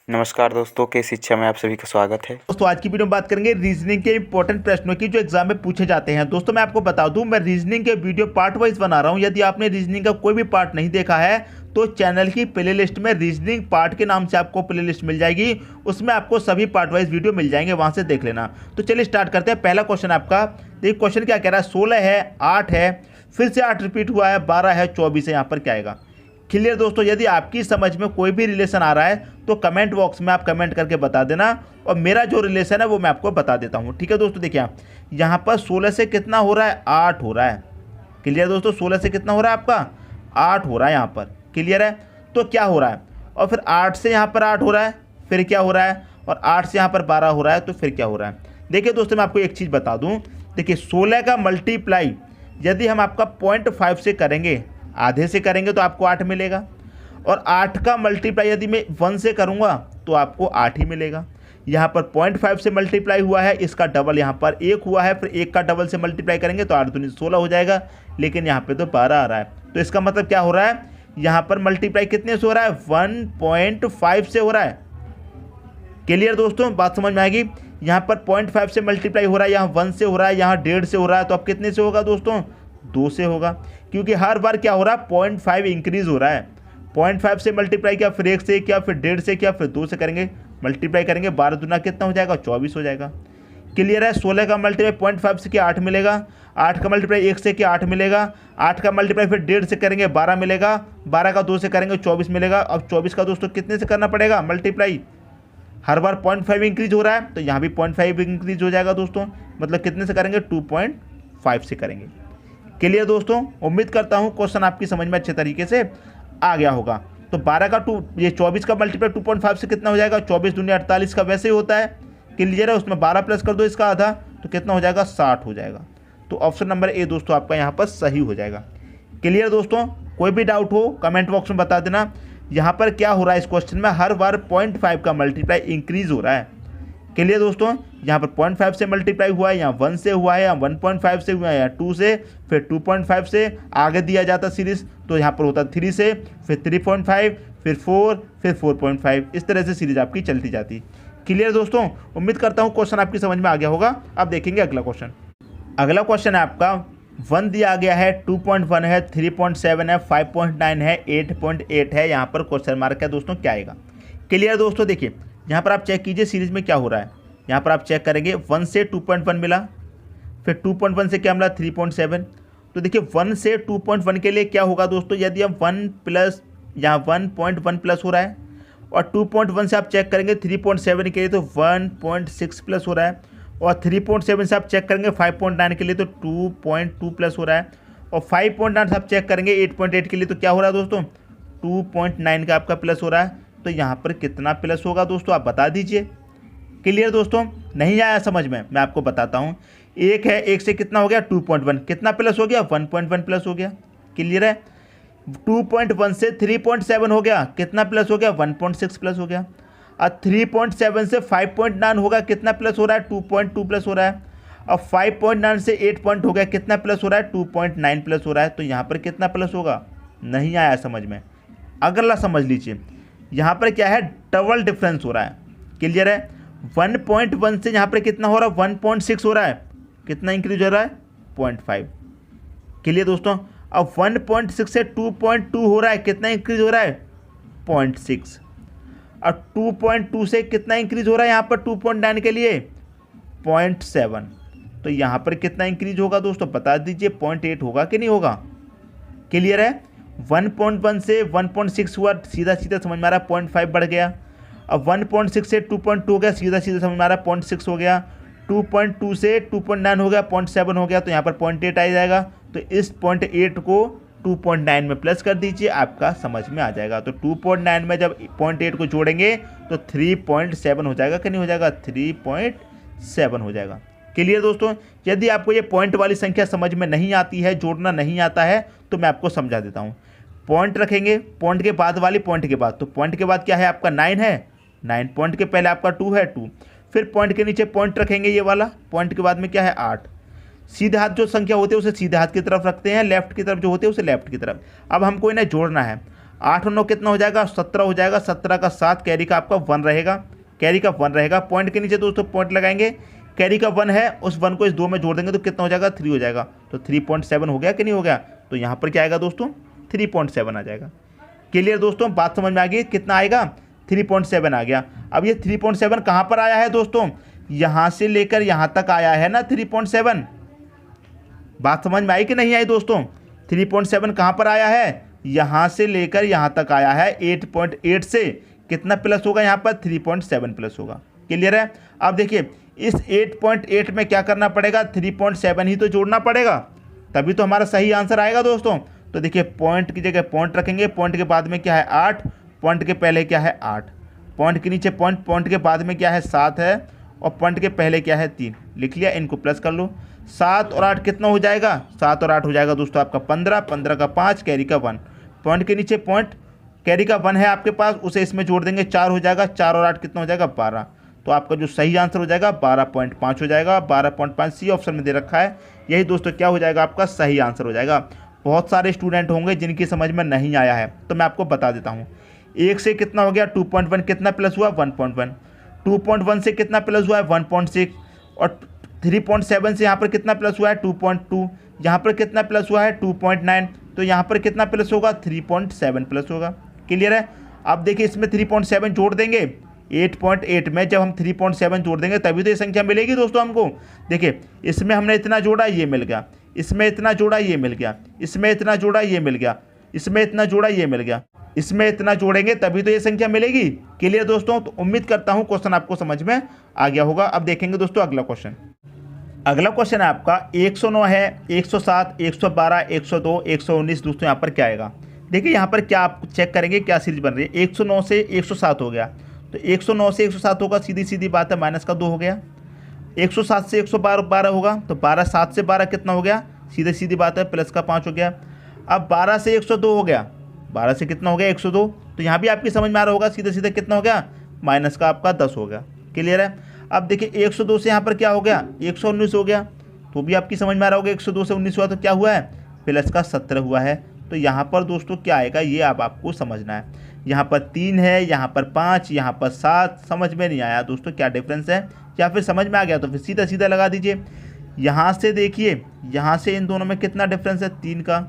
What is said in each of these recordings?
नमस्कार दोस्तों, के शिक्षा में आप सभी का स्वागत है। दोस्तों आज की वीडियो में बात करेंगे रीजनिंग के इंपॉर्टेंट प्रश्नों की जो एग्जाम में पूछे जाते हैं। दोस्तों मैं आपको बता दूं, मैं रीजनिंग के वीडियो पार्ट वाइज बना रहा हूं। यदि आपने रीजनिंग का कोई भी पार्ट नहीं देखा है तो चैनल की प्लेलिस्ट में रीजनिंग पार्ट के नाम से आपको प्लेलिस्ट मिल जाएगी, उसमें आपको सभी पार्ट वाइज वीडियो मिल जाएंगे, वहां से देख लेना। तो चलिए स्टार्ट करते हैं। पहला क्वेश्चन आपका देखिए, क्वेश्चन क्या कह रहा है, 16 है, 8 है, फिर से 8 रिपीट हुआ है, 12 है, 24 है, यहाँ पर क्या आएगा। क्लियर दोस्तों, यदि आपकी समझ में कोई भी रिलेशन आ रहा है तो कमेंट बॉक्स में आप कमेंट करके बता देना, और मेरा जो रिलेशन है वो मैं आपको बता देता हूँ। ठीक है दोस्तों, देखिए यहाँ पर 16 से कितना हो रहा है, 8 हो रहा है। क्लियर दोस्तों, 16 से कितना हो रहा है आपका, 8 हो रहा है यहाँ पर। क्लियर है, तो क्या हो रहा है, और फिर 8 से यहाँ पर 8 हो रहा है, फिर क्या हो रहा है, और 8 से यहाँ पर 12 हो रहा है, तो फिर क्या हो रहा है। देखिए दोस्तों, मैं आपको एक चीज़ बता दूँ, देखिए 16 का मल्टीप्लाई यदि हम आपका 0.5 से करेंगे, आधे से करेंगे तो आपको 8 मिलेगा, और 8 का मल्टीप्लाई यदि मैं 1 से करूंगा तो आपको 8 ही मिलेगा। यहाँ पर 0.5 से मल्टीप्लाई हुआ है, इसका डबल यहाँ पर 1 हुआ है, फिर 1 का डबल से मल्टीप्लाई करेंगे तो 8 दूनी 16 हो जाएगा, लेकिन यहाँ पे तो 12 आ रहा है। तो इसका मतलब क्या हो रहा है, यहाँ पर मल्टीप्लाई कितने से हो रहा है, 1.5 से हो रहा है। क्लियर दोस्तों, बात समझ में आएगी। यहाँ पर 0.5 से मल्टीप्लाई हो रहा है, यहाँ 1 से हो रहा है, यहाँ 1.5 से हो रहा है, तो अब कितने से होगा दोस्तों, 2 से होगा, क्योंकि हर बार क्या हो रहा है, 0.5 इंक्रीज हो रहा है। 0.5 से मल्टीप्लाई किया, फिर 1 से किया, फिर 1.5 से किया, फिर 2 से करेंगे, मल्टीप्लाई करेंगे, 12 दूना कितना हो जाएगा, 24 हो जाएगा। क्लियर है, 16 का मल्टीप्लाई 0.5 से किया 8 मिलेगा, 8 का मल्टीप्लाई 1 से किया 8 मिलेगा, 8 का मल्टीप्लाई फिर 1.5 से करेंगे 12 मिलेगा, 12 का 2 से करेंगे 24 मिलेगा। अब 24 का दोस्तों कितने से करना पड़ेगा मल्टीप्लाई, हर बार 0.5 इंक्रीज हो रहा है, तो यहाँ भी 0.5 इंक्रीज हो जाएगा दोस्तों, मतलब कितने से करेंगे, 2.5 से करेंगे। क्लियर दोस्तों, उम्मीद करता हूँ क्वेश्चन आपकी समझ में अच्छे तरीके से आ गया होगा। तो 12 का 2, ये 24 का मल्टीप्लाई 2.5 से कितना हो जाएगा, 24 दूनी 48 का वैसे ही होता है। क्लियर है, उसमें 12 प्लस कर दो इसका आधा, तो कितना हो जाएगा, 60 हो जाएगा। तो ऑप्शन नंबर ए दोस्तों आपका यहाँ पर सही हो जाएगा। क्लियर दोस्तों, कोई भी डाउट हो कमेंट बॉक्स में बता देना। यहाँ पर क्या हो रहा है, इस क्वेश्चन में हर बार 0.5 का मल्टीप्लाई इंक्रीज हो रहा है। क्लियर दोस्तों, यहाँ पर 0.5 से मल्टीप्लाई हुआ है, यहाँ 1 से हुआ है, यहाँ 1.5 से हुआ है, यहाँ 2 से, फिर 2.5 से आगे दिया जाता सीरीज, तो यहाँ पर होता 3 से, फिर 3.5, फिर 4, फिर 4.5, इस तरह से सीरीज आपकी चलती जाती। क्लियर दोस्तों, उम्मीद करता हूँ क्वेश्चन आपकी समझ में आ गया होगा। अब देखेंगे अगला क्वेश्चन। अगला क्वेश्चन है आपका 1 दिया गया है, 2.1 है, 3.7 है, 5.9 है, 8.8 है, यहाँ पर क्वेश्चन मार्क है दोस्तों, क्या आएगा। क्लियर दोस्तों, देखिए यहाँ पर आप चेक कीजिए सीरीज में क्या हो रहा है। यहाँ पर आप चेक करेंगे 1 से 2.1 मिला, फिर 2.1 से क्या मिला, 3.7। तो देखिए 1 से 2.1 के लिए क्या होगा दोस्तों, यदि हम 1 प्लस, यहाँ 1.1 प्लस हो रहा है, और 2.1 से आप चेक करेंगे 3.7 के लिए तो 1.6 प्लस हो रहा है, और 3.7 से आप चेक करेंगे 5.9 के लिए तो 2.2 प्लस हो रहा है, और 5.9 से आप चेक करेंगे 8.8 के लिए तो क्या हो रहा है दोस्तों, 2.9 का आपका प्लस हो रहा है। तो यहाँ पर कितना प्लस होगा दोस्तों, आप बता दीजिए। क्लियर दोस्तों, नहीं आया समझ में, मैं आपको बताता हूँ। एक है, एक से कितना हो गया, 2.1, कितना प्लस हो गया, 1.1 प्लस हो गया। क्लियर है, 2.1 से 3.7 हो गया, कितना प्लस हो गया, 1.6 प्लस हो गया। और 3.7 से 5.9 होगा, कितना प्लस हो रहा है, 2.2 प्लस हो रहा है। और 5.9 से 8 पॉइंट हो गया, कितना प्लस हो रहा है, 2.9 प्लस हो रहा है। तो यहाँ पर कितना प्लस होगा, नहीं आया समझ में। अगला समझ लीजिए, यहाँ पर क्या है, डबल डिफरेंस हो रहा है। क्लियर है, 1.1 से यहाँ पर कितना हो रहा है, 1.6 हो रहा है, कितना इंक्रीज हो रहा है, 0.5। क्लियर दोस्तों, अब 1.6 से 2.2 हो रहा है, कितना इंक्रीज हो रहा है, 0.6। और 2.2 से कितना इंक्रीज हो रहा है यहाँ पर 2.9 के लिए, 0.7। तो यहाँ पर कितना इंक्रीज होगा दोस्तों, बता दीजिए, 0.8 होगा कि नहीं होगा। क्लियर है, 1.1 से 1.6 हुआ, सीधा सीधा समझ में आ रहा है 0.5 बढ़ गया। अब 1.6 से 2.2 हो गया, सीधा सीधा समझ में आ रहा है 0.6 हो गया। 2.2 से 2.9 हो गया, 0.7 हो गया, तो यहाँ पर 0.8 आ जाएगा। तो इस 0.8 को 2.9 में प्लस कर दीजिए, आपका समझ में आ जाएगा। तो 2.9 में जब 0.8 को जोड़ेंगे तो 3.7 हो जाएगा कि नहीं हो जाएगा, 3.7 हो जाएगा। क्लियर दोस्तों, यदि आपको ये पॉइंट वाली संख्या समझ में नहीं आती है, जोड़ना नहीं आता है, तो मैं आपको समझा देता हूँ। पॉइंट रखेंगे, पॉइंट के बाद वाली पॉइंट के बाद, तो पॉइंट के बाद क्या है आपका 9 है, 9 पॉइंट के पहले आपका 2 है, 2, फिर पॉइंट के नीचे पॉइंट रखेंगे ये वाला, पॉइंट के बाद में क्या है 8। सीधे हाथ जो संख्या होती है उसे सीधे हाथ की तरफ रखते हैं, लेफ्ट की तरफ जो होती है उसे लेफ्ट की तरफ। अब हमको इन्हें जोड़ना है। 8 और 9 कितना हो जाएगा, 17 हो जाएगा। 17 का 7, कैरी का आपका 1 रहेगा, कैरी का 1 रहेगा। पॉइंट के नीचे दोस्तों पॉइंट लगाएंगे, कैरी का 1 है, उस 1 को इस 2 में जोड़ देंगे तो कितना हो जाएगा, 3 हो जाएगा। तो 3.7 हो गया कि नहीं हो गया, तो यहाँ पर क्या आएगा दोस्तों, 3.7 आ जाएगा। क्लियर दोस्तों, बात समझ में आ गई, कितना आएगा, 3.7 आ गया। अब ये 3.7 कहाँ पर आया है दोस्तों, यहाँ से लेकर यहाँ तक आया है ना 3.7। बात समझ में आई कि नहीं आई दोस्तों, 3.7 कहाँ पर आया है, यहाँ से लेकर यहाँ तक आया है। 8.8 से कितना प्लस होगा, यहाँ पर 3.7 प्लस होगा। क्लियर है। अब देखिए इस 8.8 में क्या करना पड़ेगा, 3.7 ही तो जोड़ना पड़ेगा, तभी तो हमारा सही आंसर आएगा दोस्तों। तो देखिए पॉइंट की जगह पॉइंट रखेंगे, पॉइंट के बाद में क्या है 8, पॉइंट के पहले क्या है 8, पॉइंट के नीचे पॉइंट, पॉइंट के बाद में क्या है 7 है, और पॉइंट के पहले क्या है 3, लिख लिया। इनको प्लस कर लो, 7 और 8 कितना हो जाएगा, 7 और 8 हो जाएगा दोस्तों आपका 15, 15 का 5, कैरी का 1, पॉइंट के नीचे पॉइंट, कैरी का 1 है आपके पास, उसे इसमें जोड़ देंगे, 4 हो जाएगा। 4 और 8 कितना हो जाएगा 12, तो आपका जो सही आंसर हो जाएगा 12.5 हो जाएगा। 12.5 सी ऑप्शन में दे रखा है, यही दोस्तों क्या हो जाएगा, आपका सही आंसर हो जाएगा। बहुत सारे स्टूडेंट होंगे जिनकी समझ में नहीं आया है, तो मैं आपको बता देता हूँ। 1 से कितना हो गया 2.1, कितना प्लस हुआ 1.1, 2.1 से कितना प्लस हुआ है 1.6, और 3.7 से यहाँ पर कितना प्लस हुआ है 2.2, यहाँ पर कितना प्लस हुआ है 2.9, तो यहाँ पर कितना प्लस होगा 3.7 प्लस होगा। क्लियर है। अब देखिए इसमें 3.7 जोड़ देंगे, 8.8 में जब हम 3.7 जोड़ देंगे तभी तो ये संख्या मिलेगी दोस्तों हमको। देखिए इसमें हमने इतना जोड़ा, ये मिल गया, इसमें इतना जोड़ा, ये मिल गया, इसमें इतना जोड़ा, ये मिल गया, इसमें इतना जोड़ा, ये मिल गया, इसमें इतना जोड़ेंगे तभी तो ये संख्या मिलेगी। क्लियर दोस्तों, तो उम्मीद करता हूँ क्वेश्चन आपको समझ में आ गया होगा। अब देखेंगे दोस्तों अगला क्वेश्चन। अगला क्वेश्चन है आपका 109 है, 107, 112, 102, 119 दोस्तों यहाँ पर क्या आएगा। देखिए यहाँ पर क्या आप चेक करेंगे क्या सीरीज बन रही है। 109 से 107 हो गया, तो 109 से 107 होगा, सीधी सीधी बात है, माइनस का 2 हो गया। 107 से 112 होगा, तो 12, 7 से 12 कितना हो गया, सीधी सीधी बात है, प्लस का 5 हो गया। अब 12 से 102 हो गया, 12 से कितना हो गया 102, तो यहाँ भी आपकी समझ में आ रहा होगा, सीधे सीधे कितना हो गया, माइनस का आपका 10 हो गया। क्लियर है। अब देखिए 102 से यहाँ पर क्या हो गया 119 हो गया, तो भी आपकी समझ में आ रहा होगा 102 से 19 हुआ तो क्या हुआ है, प्लस का 17 हुआ है। तो यहाँ पर दोस्तों क्या आएगा ये अब आपको समझना है। यहाँ पर 3 है, यहाँ पर 5, यहाँ पर 7, समझ में नहीं आया दोस्तों क्या डिफरेंस है, या फिर समझ में आ गया तो फिर सीधा सीधा लगा दीजिए। यहाँ से देखिए, यहाँ से इन दोनों में कितना डिफरेंस है 3 का,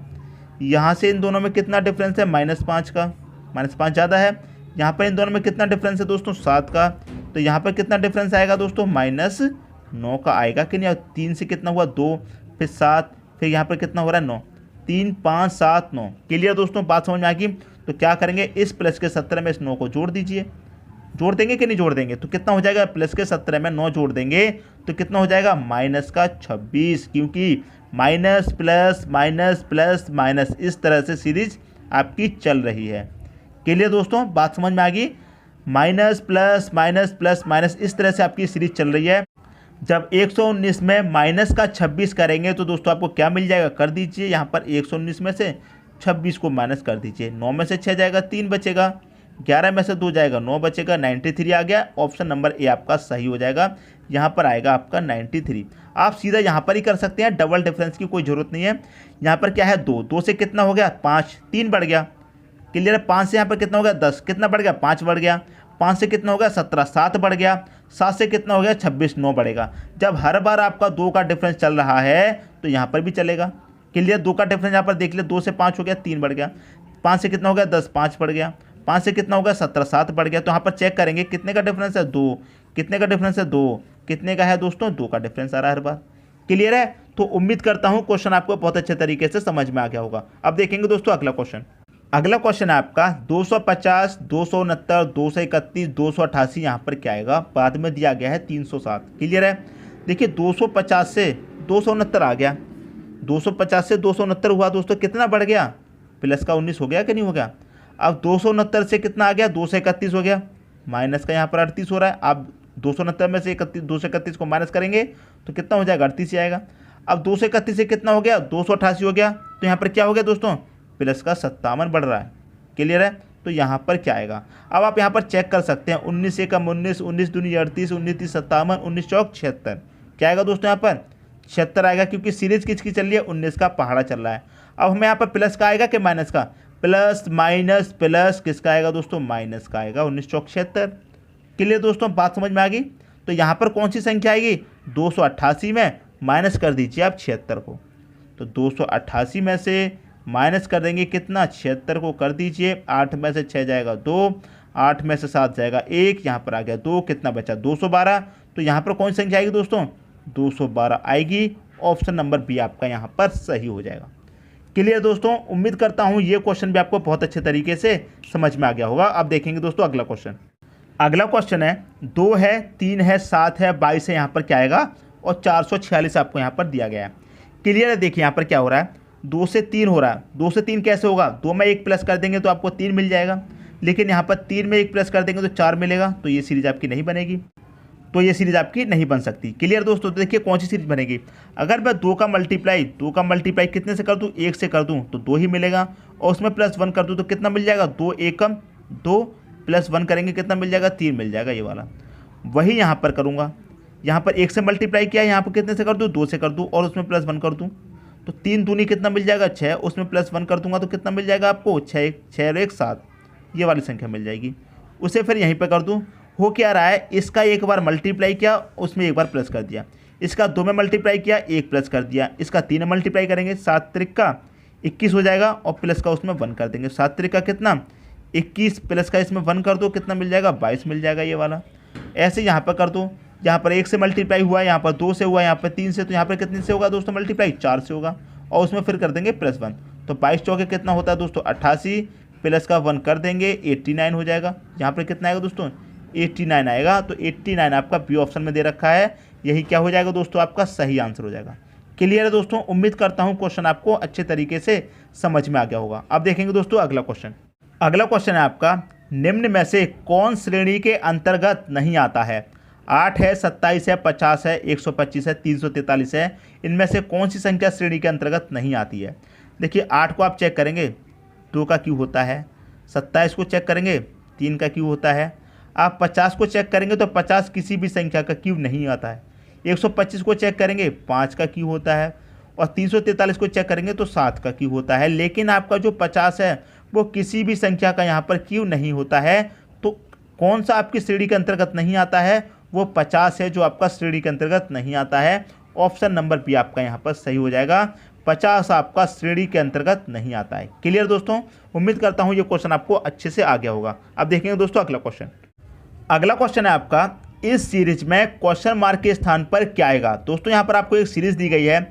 यहाँ से इन दोनों में कितना डिफरेंस है -5 का, -5 ज़्यादा है। यहाँ पर इन दोनों में कितना डिफरेंस है दोस्तों 7 का, तो यहाँ पर कितना डिफरेंस आएगा दोस्तों -9 का आएगा कि नहीं। 3 से कितना हुआ 2, फिर 7, फिर यहाँ पर कितना हो रहा है 9, 3, 5, 7, 9। क्लियर दोस्तों, बात समझ में आ गई। तो क्या करेंगे, इस प्लस के 17 में इस 9 को जोड़ दीजिए। जोड़ देंगे कि नहीं जोड़ देंगे, तो कितना हो जाएगा, प्लस के 17 में 9 जोड़ देंगे तो कितना हो जाएगा -26, क्योंकि minus plus minus plus minus इस तरह से सीरीज आपकी चल रही है। क्लियर दोस्तों, बात समझ में आ गई। Minus plus minus plus minus इस तरह से आपकी सीरीज चल रही है। जब 119 में माइनस का 26 करेंगे तो दोस्तों आपको क्या मिल जाएगा, कर दीजिए यहाँ पर 119 में से 26 को माइनस कर दीजिए। 9 में से 6 जाएगा, 3 बचेगा, 11 में से 2 जाएगा, 9 बचेगा, 93 आ गया। ऑप्शन नंबर ए आपका सही हो जाएगा, यहाँ पर आएगा आपका 93। आप सीधा यहाँ पर ही कर सकते हैं, डबल डिफरेंस की कोई ज़रूरत नहीं है। यहाँ पर क्या है 2, 2 से कितना हो गया 5, 3 बढ़ गया। क्लियर है। 5 से यहाँ पर कितना हो गया 10, कितना बढ़ गया 5 बढ़ गया। 5 से कितना हो गया 17, 7 बढ़ गया। 7 से कितना हो गया 26, 9 बढ़ेगा। जब हर बार आपका 2 का डिफरेंस चल रहा है तो यहाँ पर भी चलेगा। क्लियर, 2 का डिफरेंस यहाँ पर देख लिया, 2 से 5 हो गया, 3 बढ़ गया। 5 से कितना हो गया 10, 5 बढ़ गया। 5 से कितना हो गया 17, 7 बढ़ गया। तो यहाँ पर चेक करेंगे कितने का डिफरेंस है 2, कितने का डिफरेंस है 2, कितने का है दोस्तों 2 का डिफरेंस आ रहा है हर बार। क्लियर है। तो उम्मीद करता हूँ क्वेश्चन आपको बहुत अच्छे तरीके से समझ में आ गया होगा। अब देखेंगे दोस्तों अगला क्वेश्चन। अगला क्वेश्चन है आपका 250, 269, 231, 288। यहाँ पर क्या आएगा, बाद में दिया गया है 307। क्लियर है। देखिए 250 से 269 आ गया, 250 से 269 हुआ दोस्तों, कितना बढ़ गया, प्लस का 19 हो गया कि नहीं हो गया। अब 269 से कितना आ गया 231 हो गया, माइनस का यहाँ पर 38 हो रहा है। अब 269 में से 231 को माइनस करेंगे तो कितना हो जाएगा 38 ही आएगा। अब 231 से कितना हो गया 288 हो गया, तो यहाँ पर क्या हो गया दोस्तों प्लस का 57 बढ़ रहा है। क्लियर है। तो यहाँ पर क्या आएगा, अब आप यहाँ पर चेक कर सकते हैं 19 से कम 19, 19 दूनी 38, 19 30 57, 19 चौक 76। क्या आएगा दोस्तों यहाँ पर 76 आएगा, क्योंकि सीरीज किसकी चल रही है 19 का पहाड़ा चल रहा है। अब हमें यहाँ पर प्लस का आएगा कि माइनस का, प्लस माइनस प्लस किसका आएगा दोस्तों, माइनस का आएगा 19 चौक 76। क्लियर दोस्तों, बात समझ में आ गई। तो यहाँ पर कौन सी संख्या आएगी, 288 में माइनस कर दीजिए आप 76 को। तो 288 में से माइनस कर देंगे कितना, 76 को कर दीजिए। 8 में से 6 जाएगा 2, 8 में से 7 जाएगा 1, यहाँ पर आ गया 2, कितना बचा 212। तो यहाँ पर कौन सी संख्या आएगी दोस्तों, 212 आएगी। ऑप्शन नंबर बी आपका यहाँ पर सही हो जाएगा। क्लियर दोस्तों, उम्मीद करता हूँ ये क्वेश्चन भी आपको बहुत अच्छे तरीके से समझ में आ गया होगा। अब देखेंगे दोस्तों अगला क्वेश्चन। अगला क्वेश्चन है 2 है 3 है 7 है 22 है, यहाँ पर क्या आएगा, और 446 आपको यहाँ पर दिया गया है। क्लियर है, देखिए यहाँ पर क्या हो रहा है, 2 से 3 हो रहा है। 2 से 3 कैसे होगा, 2 में 1 प्लस कर देंगे तो आपको 3 मिल जाएगा, लेकिन यहाँ पर 3 में 1 प्लस कर देंगे तो 4 मिलेगा। तो ये सीरीज आपकी नहीं बनेगी, तो ये सीरीज आपकी नहीं बन सकती। क्लियर दोस्तों, तो देखिए कौन सी सीरीज बनेगी। अगर मैं 2 का मल्टीप्लाई कितने से कर दूँ, 1 से कर दूँ तो 2 ही मिलेगा, और उसमें +1 कर दूँ तो कितना मिल जाएगा, 2 एकम 2 प्लस 1 करेंगे कितना मिल जाएगा, 3 मिल जाएगा ये वाला। वही यहाँ पर करूँगा, यहाँ पर 1 से मल्टीप्लाई किया, यहाँ पर कितने से कर दूँ, 2 से कर दूँ, और उसमें +1 कर दूँ तो 3 दूनी कितना मिल जाएगा 6, उसमें +1 कर दूंगा तो कितना मिल जाएगा आपको 6 और 1 7, ये वाली संख्या मिल जाएगी। उसे फिर यहीं पर कर दूँ, हो क्या रहा है, इसका एक बार मल्टीप्लाई किया, उसमें एक बार प्लस कर दिया, इसका 2 में मल्टीप्लाई किया, 1 प्लस कर दिया, इसका 3 में मल्टीप्लाई करेंगे, 7 त्रिक का 21 हो जाएगा, और प्लस का उसमें 1 कर देंगे, 7 त्रिक का कितना 21, प्लस का इसमें 1 कर दो कितना मिल जाएगा 22 मिल जाएगा ये वाला। ऐसे यहाँ पर कर दो, यहाँ पर 1 से मल्टीप्लाई हुआ, यहाँ पर 2 से हुआ, यहाँ पर 3 से, तो यहाँ पर कितने से होगा दोस्तों मल्टीप्लाई, 4 से होगा, और उसमें फिर कर देंगे +1। तो 22 चौके कितना होता है दोस्तों 88, प्लस का 1 कर देंगे 89 हो जाएगा। यहाँ पर कितना आएगा दोस्तों 89 आएगा। तो 89 आपका बी ऑप्शन में दे रखा है, यही क्या हो जाएगा दोस्तों आपका सही आंसर हो जाएगा। क्लियर है दोस्तों, उम्मीद करता हूँ क्वेश्चन आपको अच्छे तरीके से समझ में आ गया होगा। अब देखेंगे दोस्तों अगला क्वेश्चन। अगला क्वेश्चन है आपका, निम्न में से कौन श्रेणी के अंतर्गत नहीं आता है। 8 है 27 है 50 है 125 है 343 है, इनमें से कौन सी संख्या श्रेणी के अंतर्गत नहीं आती है। देखिए 8 को आप चेक करेंगे 2 का क्यों होता है, 27 को चेक करेंगे 3 का क्यों होता है, आप 50 को चेक करेंगे तो 50 किसी भी संख्या का क्यों नहीं आता है, 125 को चेक करेंगे 5 का क्यों होता है, और 343 को चेक करेंगे तो 7 का क्यों होता है। लेकिन आपका जो 50 है वो किसी भी संख्या का यहाँ पर क्यों नहीं होता है। तो कौन सा आपकी श्रेणी के अंतर्गत नहीं आता है, वो 50 है जो आपका श्रेणी के अंतर्गत नहीं आता है। ऑप्शन नंबर बी आपका यहाँ पर सही हो जाएगा, 50 आपका श्रेणी के अंतर्गत नहीं आता है। क्लियर दोस्तों, उम्मीद करता हूँ ये क्वेश्चन आपको अच्छे से आ गया होगा। अब देखेंगे दोस्तों अगला क्वेश्चन। अगला क्वेश्चन है आपका, इस सीरीज में क्वेश्चन मार्क के स्थान पर क्या आएगा। दोस्तों यहाँ पर आपको एक सीरीज दी गई है,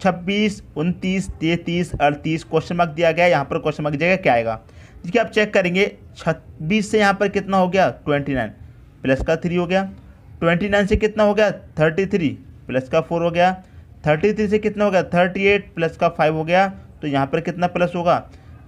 26 29 33 38 क्वेश्चन मार्क दिया गया है। यहाँ पर क्वेश्चन मार्क की जगह क्या आएगा, देखिए आप चेक करेंगे 26 से यहाँ पर कितना हो गया 29, प्लस का 3 हो गया, 29 से कितना हो गया 33, प्लस का 4 हो गया, 33 से कितना हो गया 38, प्लस का 5 हो गया। तो यहाँ पर कितना प्लस होगा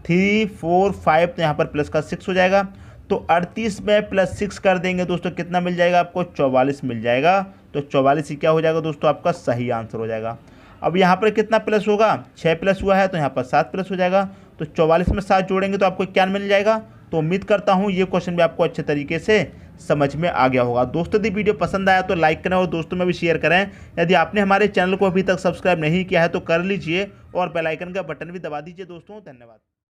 3 4 5, तो यहाँ पर प्लस का 6 हो जाएगा। तो 38 में +6 कर देंगे दोस्तों कितना मिल जाएगा आपको 44 मिल जाएगा। तो 44 ही क्या हो जाएगा दोस्तों आपका सही आंसर हो जाएगा। अब यहाँ पर कितना प्लस होगा, 6 प्लस हुआ है तो यहाँ पर 7 प्लस हो जाएगा। तो 44 में 7 जोड़ेंगे तो आपको क्या मिल जाएगा। तो उम्मीद करता हूँ ये क्वेश्चन भी आपको अच्छे तरीके से समझ में आ गया होगा। दोस्तों यदि वीडियो पसंद आया तो लाइक करें और दोस्तों में भी शेयर करें। यदि आपने हमारे चैनल को अभी तक सब्सक्राइब नहीं किया है तो कर लीजिए और बेल आइकन का बटन भी दबा दीजिए दोस्तों। धन्यवाद।